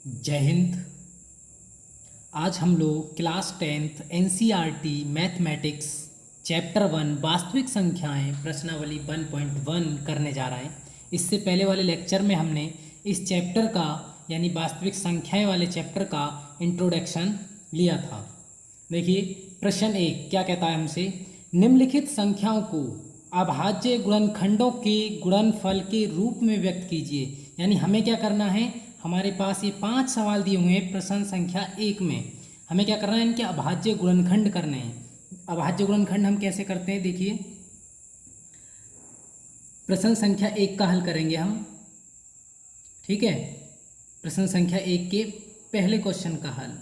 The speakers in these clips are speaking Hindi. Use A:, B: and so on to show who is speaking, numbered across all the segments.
A: जय हिंद। आज हम लोग class 10th NCERT mathematics chapter 1 वास्तविक संख्याएं प्रश्नावली 1.1 करने जा रहे हैं। इससे पहले वाले लेक्चर में हमने इस चैप्टर का यानी वास्तविक संख्याएं वाले चैप्टर का इंट्रोडक्शन लिया था। देखिए प्रश्न 1 क्या कहता है हमसे, निम्नलिखित संख्याओं को अभाज्य गुणनखंडों के गुणनफल के रूप में व्यक्त कीजिए। यानी हमें क्या करना है, हमारे पास ये 5 सवाल दिए हुए हैं प्रश्न संख्या 1 में। हमें क्या करना है, इनके अभाज्य गुणनखंड करने हैं। अभाज्य गुणनखंड हम कैसे करते हैं, देखिए प्रश्न संख्या 1 का हल करेंगे हम। ठीक है, प्रश्न संख्या 1 के पहले क्वेश्चन का हल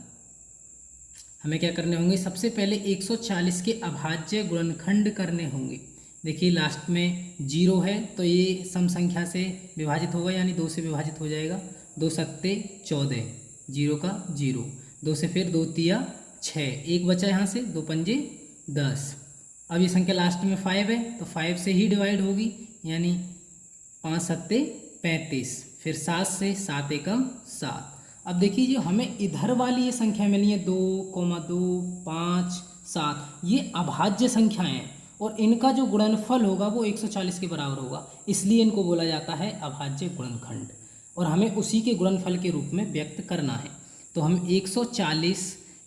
A: हमें क्या करने होंगे, सबसे पहले 140 के अभाज्य गुणनखंड करने होंगे। देखिए लास्ट में 0 है तो ये सम संख्या से विभाजित होगा यानी 2 से विभाजित हो जाएगा। 2 सत्ते 14, 0 का 0, 2 से फिर 2 तिया 6, एक बचा यहाँ से, 2 पंजे 10। अब ये संख्या लास्ट में 5 है तो 5 से ही डिवाइड होगी यानी 5 सत्ते 35, फिर 7 से 7 एकम 7। अब देखिए जो हमें इधर वाली ये संख्या मिली है 2, 2, 5, 7, ये अभाज्य संख्याएं हैं और इनका जो गुणनफल होगा वो 140 के बराबर होगा, इसलिए इनको बोला जाता है अभाज्य गुणनखंड और हमें उसी के गुणनफल के रूप में व्यक्त करना है। तो हम 140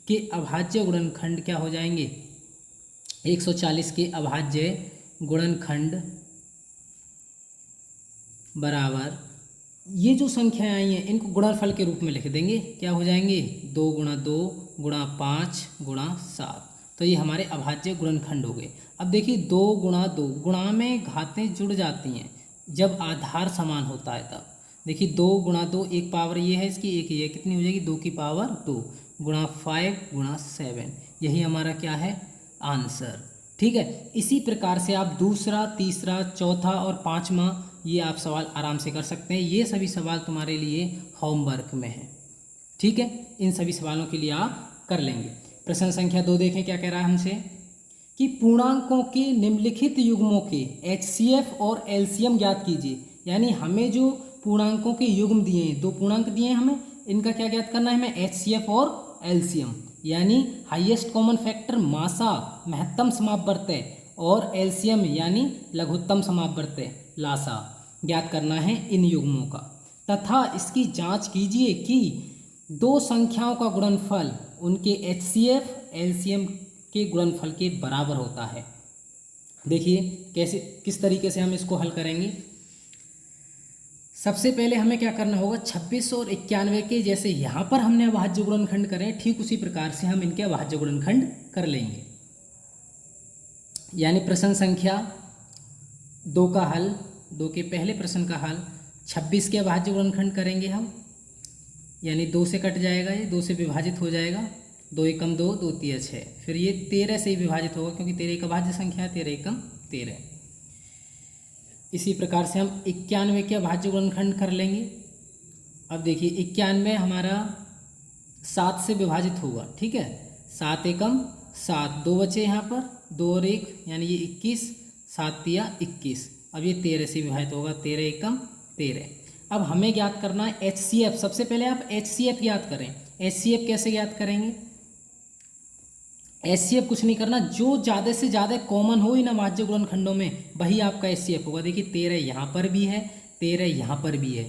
A: के अभाज्य गुणनखंड क्या हो जाएंगे, 140 के अभाज्य गुणनखंड बराबर ये जो संख्याएं आई हैं इनको गुणनफल के रूप में लिख देंगे। क्या हो जाएंगे, 2 गुणा 2 गुणा 5 गुणा 7, तो ये हमारे अभाज्य गुणनखंड हो गए। अब देखिए 2 गुणा 2, गुणा में घातें जुड़ जाती हैं जब आधार समान होता है तब। देखिए 2 गुणा 2, एक पावर ये है इसकी, एक ये, कितनी हो जाएगी 2 की पावर 2 गुणा 5 गुणा 7, यही हमारा क्या है आंसर। ठीक है, इसी प्रकार से आप दूसरा, तीसरा, चौथा और 5वां ये आप सवाल आराम से कर सकते हैं। ये सभी सवाल तुम्हारे लिए होमवर्क में है। ठीक है, इन सभी सवालों के लिए आप कर लेंगे। प्रश्न संख्या 2 देखें क्या कह रहा है हमसे कि पूर्णांकों के निम्नलिखित युग्मों के HCF और LCM ज्ञात कीजिए। यानी हमें जो पूर्णांकों के युग्म दिए हैं, 2 पूर्णांक दिए हैं हमें, इनका क्या ज्ञात करना है हमें, HCF और LCM यानी हाईएस्ट कॉमन फैक्टर मासा महत्तम समापवर्त्य और LCM यानी लघुत्तम समापवर्त्य लासा ज्ञात करना है इन युग्मों का, तथा इसकी जांच कीजिए कि 2 संख्याओं का गुणनफल उनके HCF LCM के गुणनफल के बराबर होता है। देखिए कैसे, किस तरीके से हम इसको हल करेंगे। सबसे पहले हमें क्या करना होगा, 26 और 91 के जैसे यहाँ पर हमने अभाज्य गुणनखंड करें ठीक उसी प्रकार से हम इनके अभाज्य गुणनखंड कर लेंगे। यानी प्रश्न संख्या 2 का हल, 2 के पहले प्रश्न का हल 26 के अभाज्य गुणनखंड करेंगे हम, यानी 2 से कट जाएगा, ये 2 से विभाजित हो जाएगा, 2 एकम 2, 2 तिया 6, फिर ये 13 से ही विभाजित होगा क्योंकि 13 एक अभाज्य संख्या है, 13 एकम 13। इसी प्रकार से हम 91 के अभाज्य गुणनखंड कर लेंगे। अब देखिए 91 हमारा 7 से विभाजित होगा, ठीक है, 7 एकम 7, 2 बचे यहाँ पर, 2 और 1 यानी ये 21, 7 तिया 21। अब ये 13 से विभाजित होगा, 13 एकम 13। अब हमें ज्ञात करना है HCF। सबसे पहले आप HCF ज्ञात करें। HCF कैसे ज्ञात करेंगे, HCF कुछ नहीं करना, जो ज़्यादा से ज़्यादा कॉमन हो इन अभाज्य गुणनखंडों में वही आपका HCF होगा। देखिए 13 यहाँ पर भी है, 13 यहाँ पर भी है,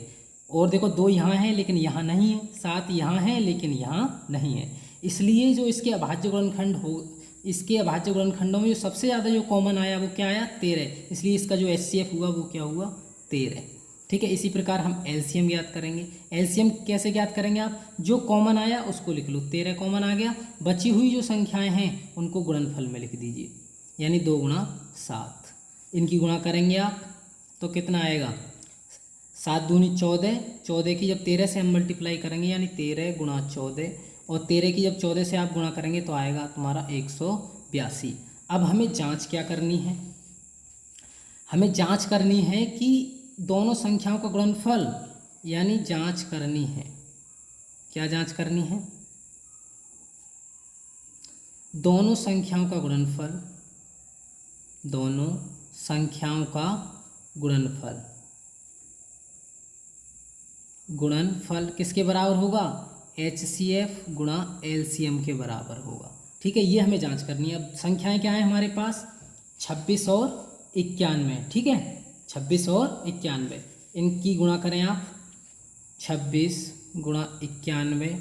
A: और देखो 2 यहाँ है लेकिन यहाँ नहीं है, 7 यहाँ है लेकिन यहाँ नहीं है, इसलिए जो इसके अभाज्य गुणनखंड हो, इसके अभाज्य गुणनखंडों में जो सबसे ज़्यादा जो कॉमन आया वो क्या आया, 13, इसलिए इसका जो HCF हुआ वो क्या हुआ 13। ठीक है, इसी प्रकार हम LCM ज्ञात करेंगे। LCM कैसे ज्ञात करेंगे, आप जो कॉमन आया उसको लिख लो, 13 कॉमन आ गया, बची हुई जो संख्याएं हैं उनको गुणनफल में लिख दीजिए, यानी 2 गुणा 7, इनकी गुणा करेंगे आप तो कितना आएगा, 7 दूनी 14, 14 की जब 13 से हम मल्टीप्लाई करेंगे यानी 13 गुणा 14, और 13 की जब 14 से आप गुणा करेंगे तो आएगा तुम्हारा 182। अब हमें जांच क्या करनी है, हमें जांच करनी है कि दोनों संख्याओं का गुणनफल, यानी जांच करनी है, क्या जांच करनी है, दोनों संख्याओं का गुणनफल, दोनों संख्याओं का गुणनफल गुणनफल किसके बराबर होगा, HCF गुणा LCM के बराबर होगा। ठीक है, ये हमें जांच करनी है। अब संख्याएं क्या है हमारे पास, 26 और 91। ठीक है, 26 और 91, इनकी गुणा करें आप, 26 गुणा 91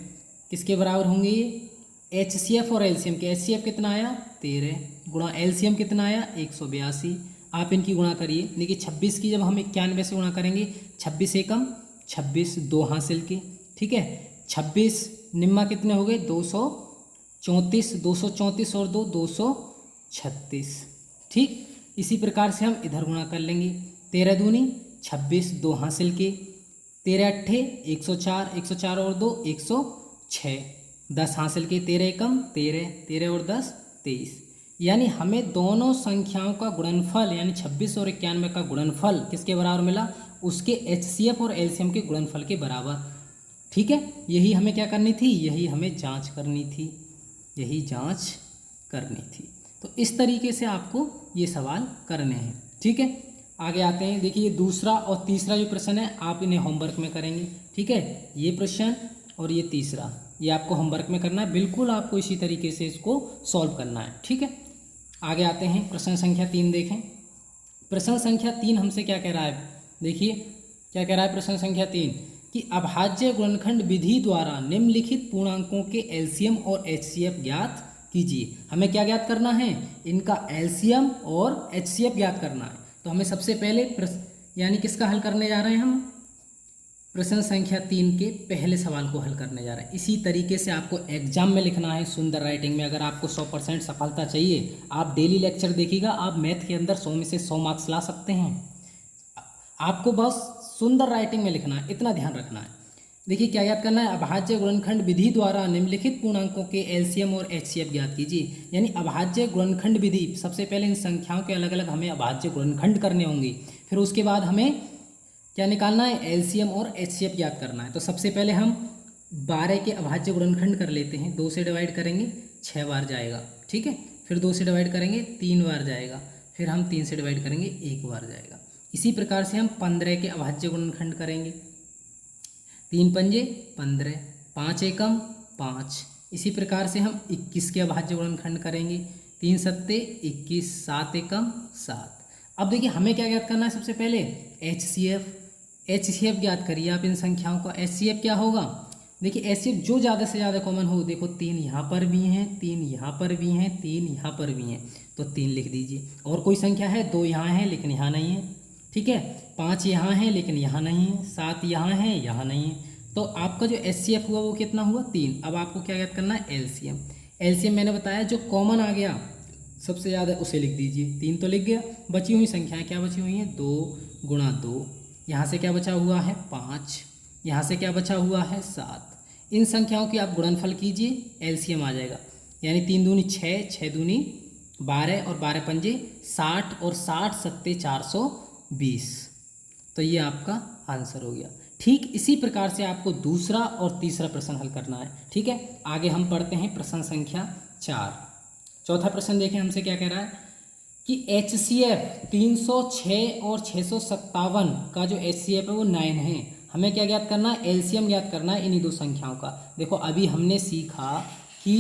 A: किसके बराबर होंगे ये, HCF और LCM के। HCF कितना आया 13 गुणा LCM कितना आया 182। आप इनकी गुणा करिए। देखिए 26 की जब हम 91 से गुणा करेंगे, 26 एकम 26, 2 हासिल के। ठीक है, 26 निम्मा कितने हो गए 234, 234 और 2 236। ठीक, इसी प्रकार से हम इधर गुणा कर लेंगे। 13 दूनी 26, 2 हासिल के, 13 अट्ठे 104, 104 और 2 106, 10 हासिल के, 13 एकम 13, 13 और 10 23। यानी हमें दोनों संख्याओं का गुणनफल यानी 26 और 91 का गुणनफल किसके बराबर मिला, उसके HCF और LCM के गुणनफल के बराबर। ठीक है, यही हमें क्या करनी थी, यही हमें जांच करनी थी, यही जांच करनी थी। तो इस तरीके से आपको ये सवाल करने हैं। ठीक है, आगे आते हैं। देखिए दूसरा और तीसरा जो प्रश्न है आप इन्हें होमवर्क में करेंगे। ठीक है, ये प्रश्न और ये तीसरा, ये आपको होमवर्क में करना है। बिल्कुल आपको इसी तरीके से इसको सॉल्व करना है। ठीक है, आगे आते हैं। प्रश्न संख्या 3 देखें। प्रश्न संख्या 3 हमसे क्या कह रहा है, देखिए क्या कह रहा है प्रश्न संख्या 3 कि अभाज्य गुणनखंड विधि द्वारा निम्नलिखित पूर्णांकों के LCM और HCF ज्ञात कीजिए। हमें क्या ज्ञात करना है, इनका LCM और HCF ज्ञात करना है। तो हमें सबसे पहले यानी किसका हल करने जा रहे हैं, हम प्रश्न संख्या 3 के पहले सवाल को हल करने जा रहे हैं। इसी तरीके से आपको एग्जाम में लिखना है सुंदर राइटिंग में। अगर आपको 100% सफलता चाहिए, आप डेली लेक्चर देखिएगा, आप मैथ के अंदर 100 में से 100 मार्क्स ला सकते हैं। आपको बस सुंदर राइटिंग में लिखना है, इतना ध्यान रखना है। देखिए क्या ज्ञात करना है, अभाज्य गुणनखंड विधि द्वारा निम्नलिखित पूर्णांकों के LCM और HCF ज्ञात कीजिए। यानी अभाज्य गुणनखंड विधि, सबसे पहले इन संख्याओं के अलग अलग हमें अभाज्य गुणनखंड करने होंगे, फिर उसके बाद हमें क्या निकालना है, LCM और HCF ज्ञात करना है। तो सबसे पहले हम 12 के अभाज्य गुणनखंड कर लेते हैं। 2 से डिवाइड करेंगे 6 बार जाएगा। ठीक है, फिर 2 से डिवाइड करेंगे 3 बार जाएगा, फिर हम 3 से डिवाइड करेंगे 1 बार जाएगा। इसी प्रकार से हम 15 के अभाज्य गुणनखंड करेंगे। 3 पंजे 15, 5 एकम 5। इसी प्रकार से हम 21 के अभाज्य गुणनखंड करेंगे। 3 सत्ते 21, 7 एकम 7। अब देखिए हमें क्या ज्ञात करना है, सबसे पहले HCF ज्ञात करिए आप इन संख्याओं का। HCF क्या होगा, देखिए HCF जो ज़्यादा से ज़्यादा कॉमन हो। देखो 3 यहाँ पर भी हैं, 3 यहाँ पर भी हैं, 3 यहाँ पर भी हैं, तो 3 लिख दीजिए। और कोई संख्या है, 2 यहाँ है लेकिन यहाँ नहीं है। ठीक है, 5 यहाँ है लेकिन यहाँ नहीं है, 7 यहाँ है, यहाँ नहीं है। तो आपका जो HCF हुआ वो कितना हुआ, 3। अब आपको क्या ज्ञात करना है, LCM मैंने बताया जो कॉमन आ गया सबसे ज़्यादा उसे लिख दीजिए। 3 तो लिख गया, बची हुई संख्याएं क्या बची हुई हैं, 2 गुणा 2, यहाँ से क्या बचा हुआ है 5, यहाँ से क्या बचा हुआ है 7। इन संख्याओं की आप गुणनफल कीजिए, LCM आ जाएगा। यानी 3 दूनी 6, 6 दूनी 12 और 12 पंजे 60 और 60 सत्ते 420। तो ये आपका आंसर हो गया। ठीक इसी प्रकार से आपको दूसरा और तीसरा प्रश्न हल करना है। ठीक है, आगे हम पढ़ते हैं प्रश्न संख्या 4। चौथा प्रश्न देखें, हमसे क्या कह रहा है कि HCF 306 और 657 का जो HCF है वो 9 है। हमें क्या ज्ञात करना है, LCM ज्ञात करना है इन्हीं दो संख्याओं का। देखो अभी हमने सीखा कि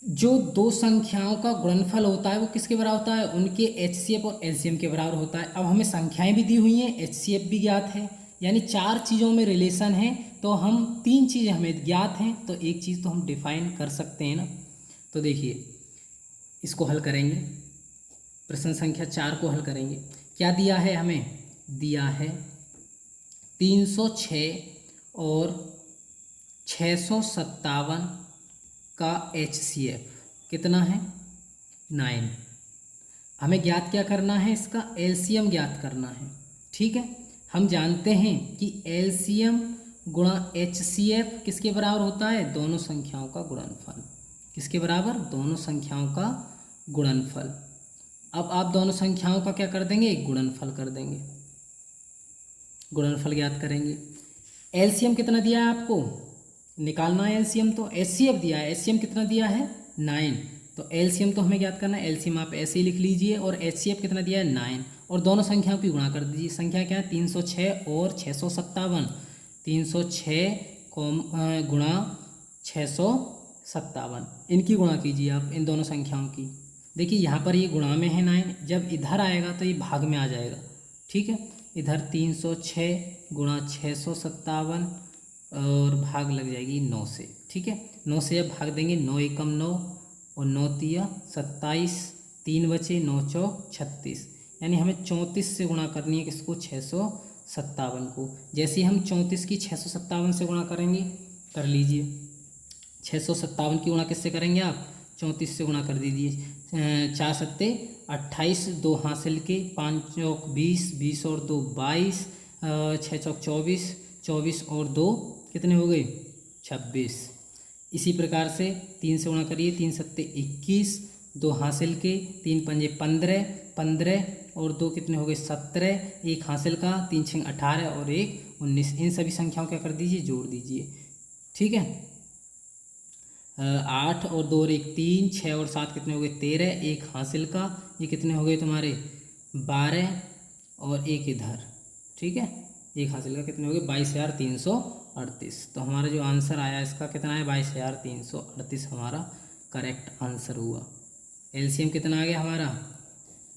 A: जो दो संख्याओं का गुणनफल होता है वो किसके बराबर होता है, उनके HCF और LCM के बराबर होता है। अब हमें संख्याएं भी दी हुई हैं, HCF भी ज्ञात है, यानी 4 चीज़ों में रिलेशन है। तो हम 3 चीज़ें हमें ज्ञात हैं, तो एक चीज़ तो हम डिफाइन कर सकते हैं ना। तो देखिए इसको हल करेंगे, प्रश्न संख्या 4 को हल करेंगे। क्या दिया है हमें, दिया है 306 और 657 का HCF कितना है 9। हमें ज्ञात क्या करना है, इसका LCM ज्ञात करना है। ठीक है, हम जानते हैं कि LCM गुणा HCF किसके बराबर होता है, दोनों संख्याओं का गुणनफल। किसके बराबर, दोनों संख्याओं का गुणनफल। अब आप दोनों संख्याओं का क्या कर देंगे, गुणनफल कर देंगे, गुणनफल ज्ञात करेंगे। LCM कितना दिया है आपको, निकालना है LCM, तो HCF दिया है, HCM कितना दिया है 9। तो एलसीएम तो हमें ज्ञात करना है, एलसीएम आप ऐसे ही लिख लीजिए और एचसीएफ कितना दिया है 9 और दोनों संख्याओं की गुणा कर दीजिए। संख्या क्या है 306 और 657, 306 गुणा 657, इनकी गुणा कीजिए आप इन दोनों संख्याओं की। देखिए यहाँ पर ये गुणा में है 9, जब इधर आएगा तो ये भाग में आ जाएगा, ठीक है। इधर 306 गुणा 657 और भाग लग जाएगी 9 से, ठीक है। 9 से अब भाग देंगे, 9 एकम 9 और 9 तिया 27, 3 बचे, 9 चौक 36, यानी हमें 34 से गुणा करनी है किसको 657 को। जैसे ही हम 34 की 657 से गुणा करेंगे, कर लीजिए 657 की गुणा किससे करेंगे आप 34 से गुणा कर दीजिए। 4 सत्ते 28, 2 हासिल के, 5 चौक 20, 20 और 2 22, 6 चौक 24, 24 और 2 कितने हो गए 26। इसी प्रकार से 3 से गुणा करिए, 3 सत्ते 21, 2 हासिल के, 3 पंजे 15, 15 और 2 कितने हो गए 17, 1 हासिल का, 3 छंग 18 और 1 19। इन सभी संख्याओं क्या कर दीजिए जोड़ दीजिए, ठीक है। 8 और 2 और 1 3, 6 और 7 कितने हो गए 13, 1 हासिल का, ये कितने हो गए तुम्हारे 12 और 1 इधर, ठीक है। 1 हासिल का कितने हो गए 22,338। तो हमारा जो आंसर आया इसका कितना है 22,338 हमारा करेक्ट आंसर हुआ। एलसीएम कितना आ गया हमारा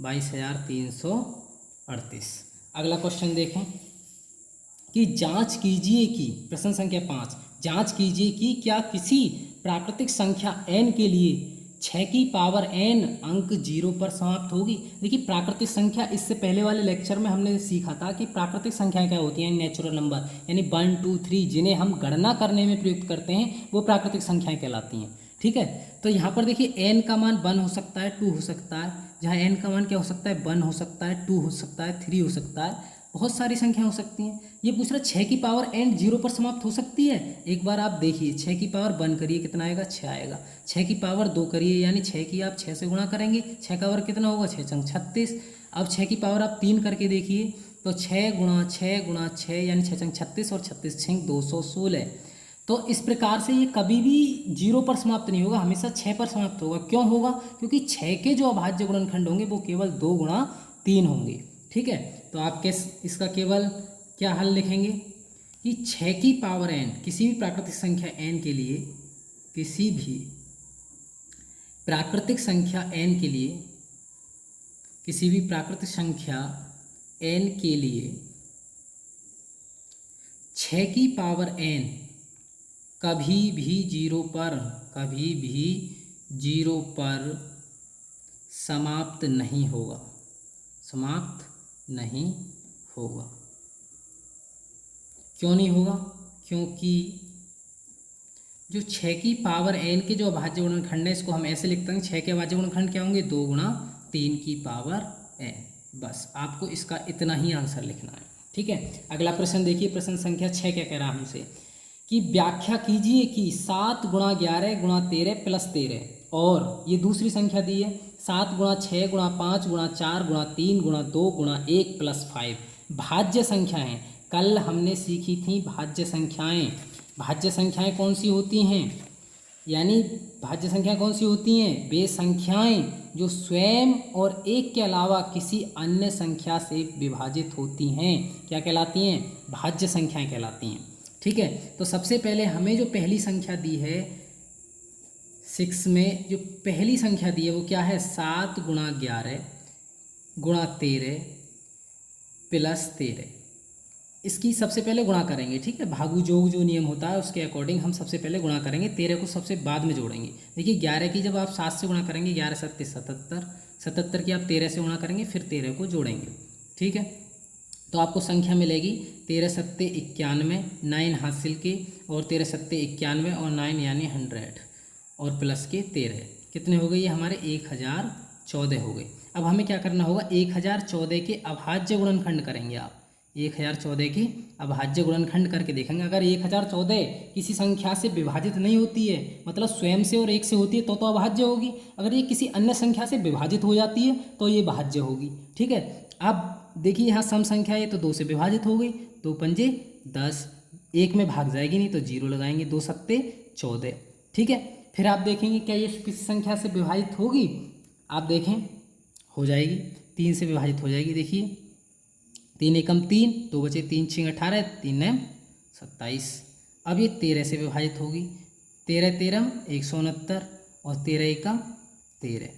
A: 22,338। अगला क्वेश्चन देखें कि जांच कीजिए कि प्रश्न संख्या 5, जांच कीजिए कि क्या किसी प्राकृतिक संख्या n के लिए 6 की पावर n अंक 0 पर समाप्त होगी। देखिए प्राकृतिक संख्या, इससे पहले वाले लेक्चर में हमने सीखा था कि प्राकृतिक संख्याएं क्या होती हैं, नेचुरल नंबर, यानी 1 2 3 जिन्हें हम गणना करने में प्रयुक्त करते हैं वो प्राकृतिक संख्याएं कहलाती हैं, ठीक है। तो यहाँ पर देखिए n का मान 1 हो सकता है, 2 हो सकता है, जहाँ n का मान क्या हो सकता है 1 हो सकता है, 2 हो सकता है, 3 हो सकता है, बहुत सारी संख्या हो सकती हैं। ये पूछ रहा 6 की पावर n 0 पर समाप्त हो सकती है। एक बार आप देखिए 6 की पावर 1 करिए कितना आएगा 6 आएगा, 6 की पावर 2 करिए यानी 6 की आप 6 से गुणा करेंगे, 6 का वर्ग कितना होगा 6 चंग 36। अब 6 की पावर आप 3 करके देखिए तो 6 गुणा 6 गुणा 6 यानी 6 चंग 36 और 36 छंग 216। तो इस प्रकार से ये कभी भी 0 पर समाप्त नहीं होगा, हमेशा 6 पर समाप्त होगा। क्यों होगा, क्योंकि 6 के जो अभाज्य गुणनखंड होंगे वो केवल 2 गुणा 3 होंगे, ठीक है। तो आप इसका केवल क्या हल लिखेंगे कि 6 की पावर n किसी भी प्राकृतिक संख्या n के लिए, किसी भी प्राकृतिक संख्या n के लिए, किसी भी प्राकृतिक संख्या n के लिए 6 की पावर n कभी भी 0 पर, कभी भी 0 पर समाप्त नहीं होगा, समाप्त नहीं होगा। क्यों नहीं होगा, क्योंकि जो 6 की पावर n के जो अभाज्य गुणनखंड है इसको हम ऐसे लिखते हैं, 6 के अभाज्य गुणनखंड क्या होंगे 2 गुणा 3 की पावर n। बस आपको इसका इतना ही आंसर लिखना है, ठीक है। अगला प्रश्न देखिए, प्रश्न संख्या 6 क्या कह रहा है हमसे कि व्याख्या कीजिए कि 7 गुणा 11 गुणा 13 प्लस 13, और ये दूसरी संख्या दी है 7 गुणा 6 गुणा 5 गुणा 4 गुणा 3 गुणा 2 गुणा 1 प्लस 5 भाज्य संख्याएं। कल हमने सीखी थी भाज्य संख्याएं। भाज्य संख्याएं कौन सी होती हैं, यानी भाज्य संख्याएं कौन सी होती हैं, वे संख्याएं जो स्वयं और एक के अलावा किसी अन्य संख्या से विभाजित होती हैं, क्या कहलाती हैं, भाज्य संख्याएं कहलाती हैं, ठीक है। तो सबसे पहले हमें जो पहली संख्या दी है 6 में, जो पहली संख्या दी है वो क्या है 7 गुणा 11 गुणा 13 प्लस 13। इसकी सबसे पहले गुणा करेंगे, ठीक है। भागु जोग जो नियम होता है उसके अकॉर्डिंग हम सबसे पहले गुणा करेंगे, 13 को सबसे बाद में जोड़ेंगे। देखिए 11 की जब आप 7 से गुणा करेंगे 11 7 77, 77 की आप 13 से गुणा करेंगे फिर 13 को जोड़ेंगे, ठीक है। तो आपको संख्या मिलेगी 13 सत्ते 91, 9 हासिल के और 13 सत्ते 91 और 9 यानी 100 और प्लस के 13 कितने हो गए, ये हमारे 1014 हो गए। अब हमें क्या करना होगा 1014 के अभाज्य गुणनखंड करेंगे आप, 1014 की अभाज्य गुणनखंड करके देखेंगे। अगर 1014 किसी संख्या से विभाजित नहीं होती है, मतलब स्वयं से और एक से होती है तो अभाज्य होगी। अगर ये किसी अन्य संख्या से विभाजित हो जाती है तो ये भाज्य होगी, ठीक है। अब देखिए यहाँ सम संख्या है तो 2 से विभाजित हो गई, 2 पंजे 10, 1 में भाग जाएगी नहीं तो 0 लगाएंगे, 2 सत्ते 14, ठीक है। फिर आप देखेंगे क्या ये किस संख्या से विभाजित होगी, आप देखें हो जाएगी, 3 से विभाजित हो जाएगी। देखिए 3 एकम 3, 2 बचे 3 6 18, 3 9 27। अब ये 13 से विभाजित होगी, 13 13 169 और 13 एकम 13।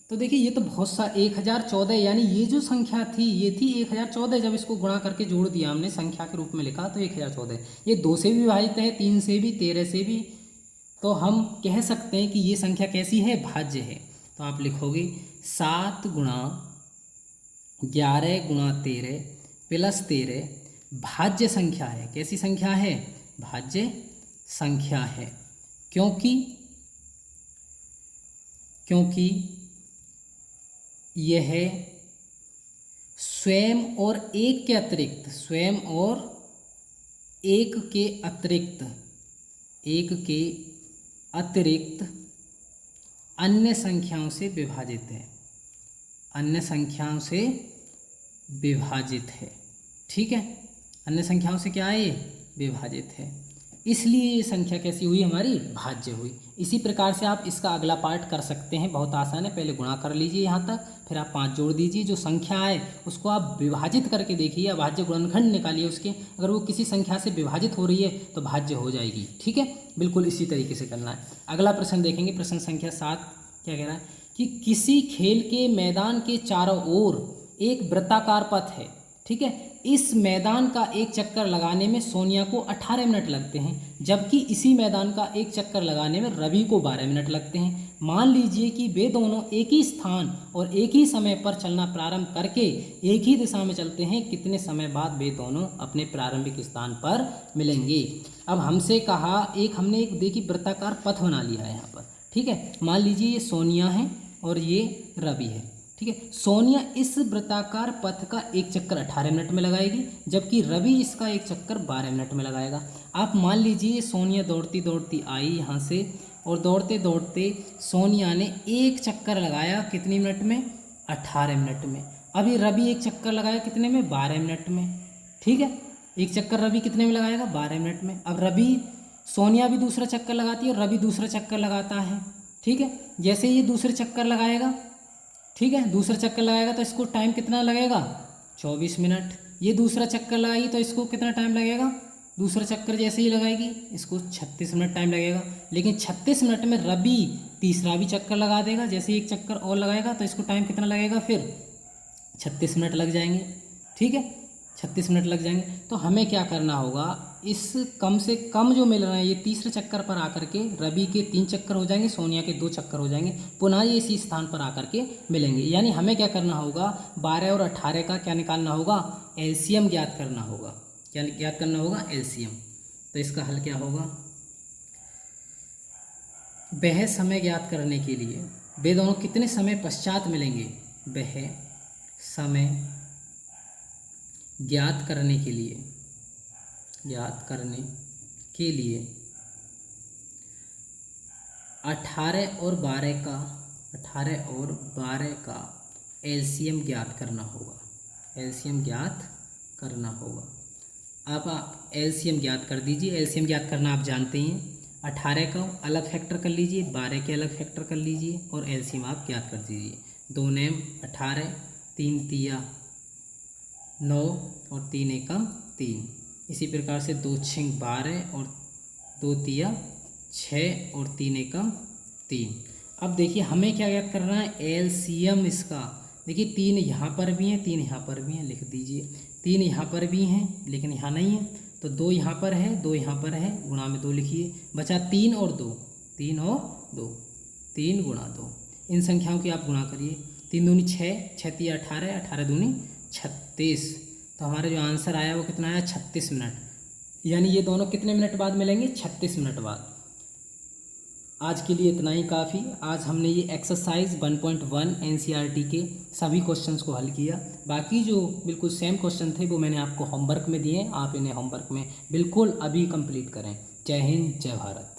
A: तो देखिए ये तो बहुत सा 1014, यानी ये जो संख्या थी ये थी 1014। जब इसको गुणा करके जोड़ दिया हमने, संख्या के रूप में लिखा तो 1014। ये 2 से भी विभाजित है, 3 से भी, 13 से भी। तो हम कह सकते हैं कि ये संख्या कैसी है, भाज्य है। तो आप लिखोगे 7 गुणा 11 गुणा 13 प्लस 13 भाज्य संख्या है। कैसी संख्या है, भाज्य संख्या है। क्योंकि यह स्वयं और एक के अतिरिक्त, स्वयं और एक के अतिरिक्त, एक के अतिरिक्त अन्य संख्याओं से विभाजित है, अन्य संख्याओं से विभाजित है। ठीक है, अन्य संख्याओं से क्या है, ये विभाजित है, इसलिए ये संख्या कैसी हुई, हमारी भाज्य हुई। इसी प्रकार से आप इसका अगला पार्ट कर सकते हैं, बहुत आसान है। पहले गुणा कर लीजिए यहाँ तक, फिर आप 5 जोड़ दीजिए, जो संख्या है उसको आप विभाजित करके देखिए, भाज्य गुणनखंड निकालिए उसके, अगर वो किसी संख्या से विभाजित हो रही है तो भाज्य हो जाएगी। ठीक है, बिल्कुल इसी तरीके से करना है। अगला प्रश्न देखेंगे, प्रश्न संख्या 7 क्या कह रहा है कि किसी खेल के मैदान के चारों ओर एक वृत्ताकार पथ है। ठीक है, इस मैदान का एक चक्कर लगाने में सोनिया को 18 मिनट लगते हैं, जबकि इसी मैदान का एक चक्कर लगाने में रवि को 12 मिनट लगते हैं। मान लीजिए कि वे दोनों एक ही स्थान और एक ही समय पर चलना प्रारंभ करके एक ही दिशा में चलते हैं, कितने समय बाद वे दोनों अपने प्रारंभिक स्थान पर मिलेंगे। अब हमसे कहा, हमने एक देखिए वृत्ताकार पथ बना लिया है यहाँ पर। ठीक है, मान लीजिए ये सोनिया है और ये रवि है। ठीक है, सोनिया इस वृत्ताकार पथ का एक चक्कर 18 मिनट में लगाएगी, जबकि रवि इसका एक चक्कर 12 मिनट में लगाएगा। आप मान लीजिए सोनिया दौड़ती दौड़ती आई यहाँ से, और दौड़ते दौड़ते सोनिया ने एक चक्कर लगाया कितनी मिनट में, 18 मिनट में। अभी रवि एक चक्कर लगाया कितने में, 12 मिनट में। ठीक है, एक चक्कर रवि कितने में लगाएगा, 12 मिनट में। अब रवि, सोनिया भी दूसरा चक्कर लगाती है और रवि दूसरा चक्कर लगाता है। ठीक है, जैसे ये दूसरे चक्कर लगाएगा, ठीक है, दूसरा चक्कर लगाएगा तो इसको टाइम कितना लगेगा, 24 मिनट। ये दूसरा चक्कर लगाएगी तो इसको कितना टाइम लगेगा, दूसरा चक्कर जैसे ही लगाएगी इसको 36 मिनट टाइम लगेगा। लेकिन 36 मिनट में रवि तीसरा भी चक्कर लगा देगा, जैसे एक चक्कर और लगाएगा तो इसको टाइम कितना लगेगा, फिर 36 मिनट लग जाएंगे। ठीक है, 36 मिनट लग जाएंगे। तो हमें क्या करना होगा, इस कम से कम जो मिल रहा है, ये तीसरे चक्कर पर आकर के रवि के 3 चक्कर हो जाएंगे, सोनिया के 2 चक्कर हो जाएंगे, पुनः ये इसी स्थान पर आकर के मिलेंगे। यानी हमें क्या करना होगा, 12 और 18 का क्या निकालना होगा, एलसीएम ज्ञात करना होगा। क्या ज्ञात करना होगा, एलसीएम। तो इसका हल क्या होगा, वह समय ज्ञात करने के लिए वे दोनों कितने समय पश्चात मिलेंगे, वह समय ज्ञात करने के लिए 18 और 12 का एलसीएम ज्ञात करना होगा, एलसीएम ज्ञात करना होगा। आप एलसीएम ज्ञात कर दीजिए। एलसीएम ज्ञात करना आप जानते हैं, 18 का अलग फैक्टर कर लीजिए, 12 के अलग फैक्टर कर लीजिए और एलसीएम आप ज्ञात कर दीजिए। 2 नेम 18, 3 तिया 9 और 3 एकम 3। इसी प्रकार से 2 छिंग 12 और 2 तिया 6 और 3 एकम 3। अब देखिए हमें क्या ज्ञात करना है, एलसीएम इसका। देखिए 3 यहाँ पर भी हैं, 3 यहाँ पर भी हैं, लिख दीजिए। 3 यहाँ पर भी हैं लेकिन यहाँ नहीं है, तो 2 यहाँ पर है, 2 यहाँ पर है, गुणा में 2 लिखिए। बचा 3 और 2, 3 और 2, 3 गुणा 2। इन संख्याओं की आप गुणा करिए। 3 दूनी 6, 6 तिया 18, 18 दूनी 36। तो हमारा जो आंसर आया वो कितना आया, 36 मिनट। यानी ये दोनों कितने मिनट बाद मिलेंगे, 36 मिनट बाद। आज के लिए इतना ही काफ़ी। आज हमने ये एक्सरसाइज 1.1 एनसीईआरटी के सभी क्वेश्चंस को हल किया। बाकी जो बिल्कुल सेम क्वेश्चन थे वो मैंने आपको होमवर्क में दिए, आप इन्हें होमवर्क में बिल्कुल अभी कंप्लीट करें। जय हिंद, जय भारत।